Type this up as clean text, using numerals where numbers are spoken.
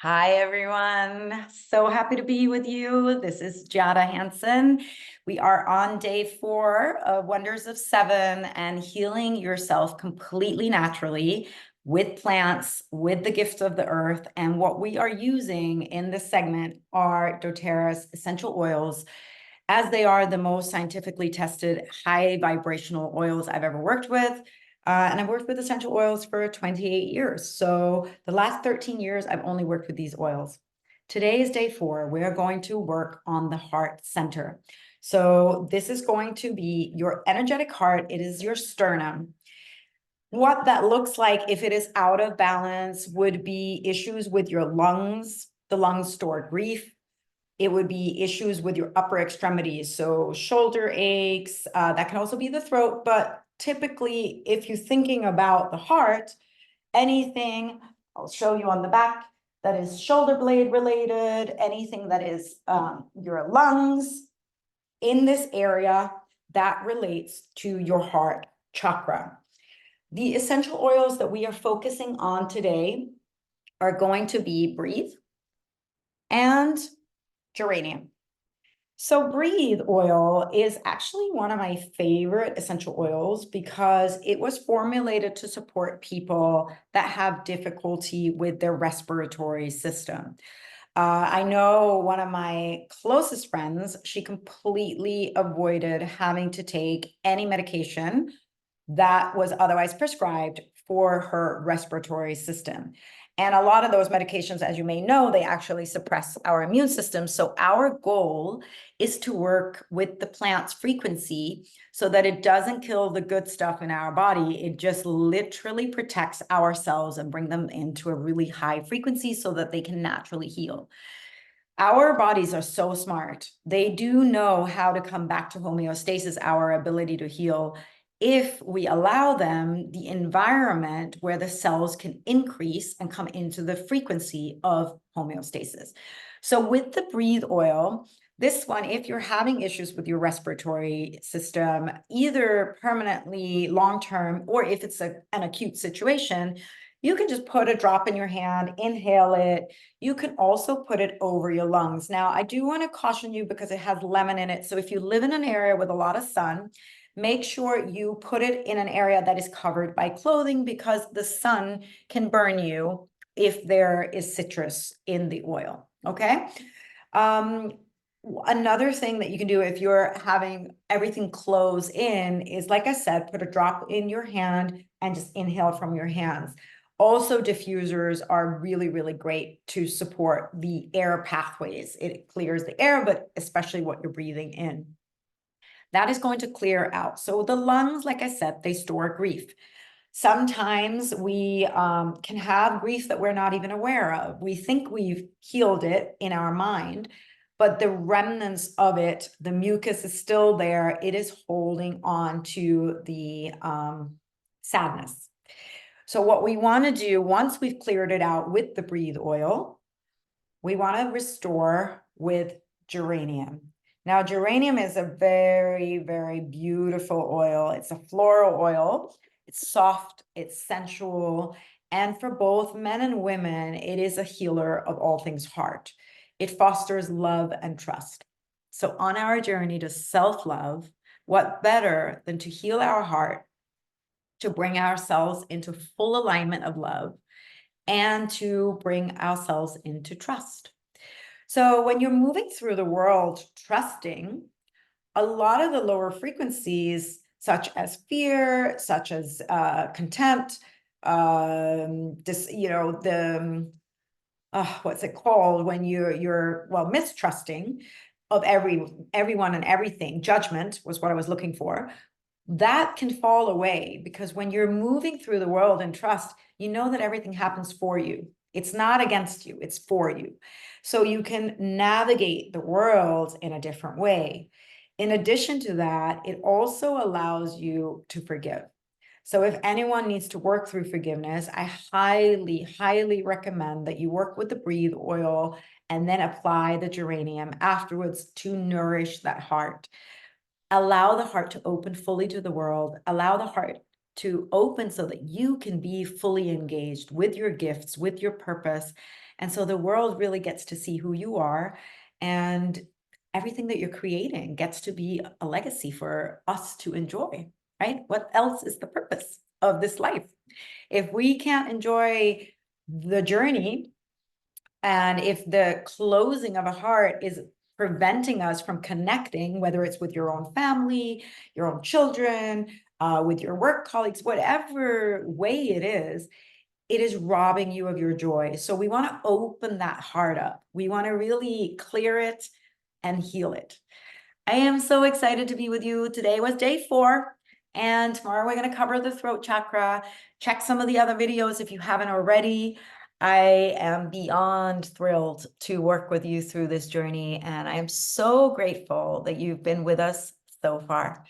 Hi, everyone. So happy to be with you. This is Giada Hansen. We are on day 4 of Wonders of 7 and healing yourself completely naturally with plants, with the gifts of the earth. And what we are using in this segment are doTERRA's essential oils, as they are the most scientifically tested high vibrational oils I've ever worked with. And I've worked with essential oils for 28 years. So the last 13 years, I've only worked with these oils. Today is day 4. We're going to work on the heart center. So this is going to be your energetic heart. It is your sternum. What that looks like if it is out of balance would be issues with your lungs. The lungs store grief. It would be issues with your upper extremities. So shoulder aches, that can also be the throat, but typically if you're thinking about the heart, anything, I'll show you on the back, that is shoulder blade related, anything that is your lungs in this area, that relates to your heart chakra. The essential oils that we are focusing on today are going to be Breathe and geranium. So Breathe oil is actually one of my favorite essential oils because it was formulated to support people that have difficulty with their respiratory system. I know one of my closest friends, she completely avoided having to take any medication that was otherwise prescribed for her respiratory system. And a lot of those medications, as you may know, they actually suppress our immune system. So our goal is to work with the plant's frequency so that it doesn't kill the good stuff in our body. It just literally protects our cells and bring them into a really high frequency so that they can naturally heal. Our bodies are so smart. They do know how to come back to homeostasis, our ability to heal, if we allow them the environment where the cells can increase and come into the frequency of homeostasis. So with the Breathe oil, this one, if you're having issues with your respiratory system, either permanently, long-term, or if it's an acute situation, you can just put a drop in your hand, inhale it. You can also put it over your lungs. Now, I do want to caution you because it has lemon in it. So if you live in an area with a lot of sun, make sure you put it in an area that is covered by clothing because the sun can burn you if there is citrus in the oil, okay? Another thing that you can do if you're having everything close in is, like I said, put a drop in your hand and just inhale from your hands. Also, diffusers are really, really great to support the air pathways. It clears the air, but especially what you're breathing in. That is going to clear out. So the lungs, like I said, they store grief. Sometimes we can have grief that we're not even aware of. We think we've healed it in our mind, but the remnants of it, the mucus is still there. It is holding on to the sadness. So what we want to do once we've cleared it out with the Breathe oil, we want to restore with geranium. Now, geranium is a very, very beautiful oil. It's a floral oil. It's soft, it's sensual, and for both men and women, it is a healer of all things heart. It fosters love and trust. So on our journey to self-love, what better than to heal our heart, to bring ourselves into full alignment of love, and to bring ourselves into trust. So when you're moving through the world trusting, a lot of the lower frequencies, such as fear, such as contempt, what's it called when you're mistrusting of everyone and everything. Judgment was what I was looking for. That can fall away because when you're moving through the world in trust, you know that everything happens for you. It's not against you, it's for you. So you can navigate the world in a different way. In addition to that, it also allows you to forgive. So if anyone needs to work through forgiveness, I highly, highly recommend that you work with the Breathe oil and then apply the geranium afterwards to nourish that heart. Allow the heart to open fully to the world. Allow the heart to open so that you can be fully engaged with your gifts, with your purpose. And so the world really gets to see who you are, and everything that you're creating gets to be a legacy for us to enjoy, right? What else is the purpose of this life? If we can't enjoy the journey, and if the closing of a heart is preventing us from connecting, whether it's with your own family, your own children, with your work colleagues, whatever way it is robbing you of your joy. So we want to open that heart up. We want to really clear it and heal it. I am so excited to be with you. Today was day 4, and tomorrow we're going to cover the throat chakra. Check some of the other videos if you haven't already. I am beyond thrilled to work with you through this journey, and I am so grateful that you've been with us so far.